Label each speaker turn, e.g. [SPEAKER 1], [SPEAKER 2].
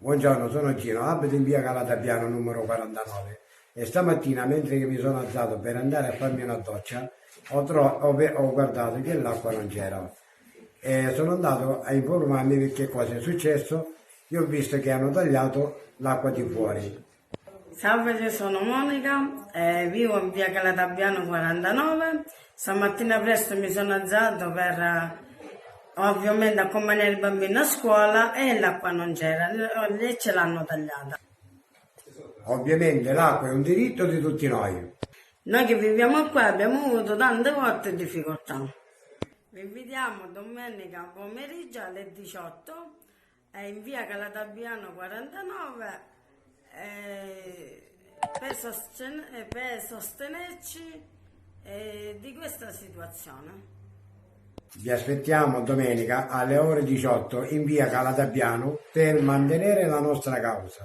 [SPEAKER 1] Buongiorno, sono Gino, abito in via Calatabiano numero 49 e stamattina mentre che mi sono alzato per andare a farmi una doccia ho guardato che l'acqua non c'era e sono andato a informarmi perché cosa è successo. Io ho visto che hanno tagliato l'acqua di fuori.
[SPEAKER 2] Salve, io sono Monica, vivo in via Calatabiano 49. Stamattina presto mi sono alzato per ovviamente accompagnare il bambino a scuola e l'acqua non c'era e ce l'hanno tagliata.
[SPEAKER 1] Ovviamente l'acqua è un diritto di tutti noi.
[SPEAKER 2] Noi che viviamo qua abbiamo avuto tante volte difficoltà. Vi invitiamo domenica pomeriggio alle 18 in via Calatabiano 49 per sostenerci di questa situazione.
[SPEAKER 1] Vi aspettiamo domenica alle ore 18 in via Calatabiano per mantenere la nostra causa.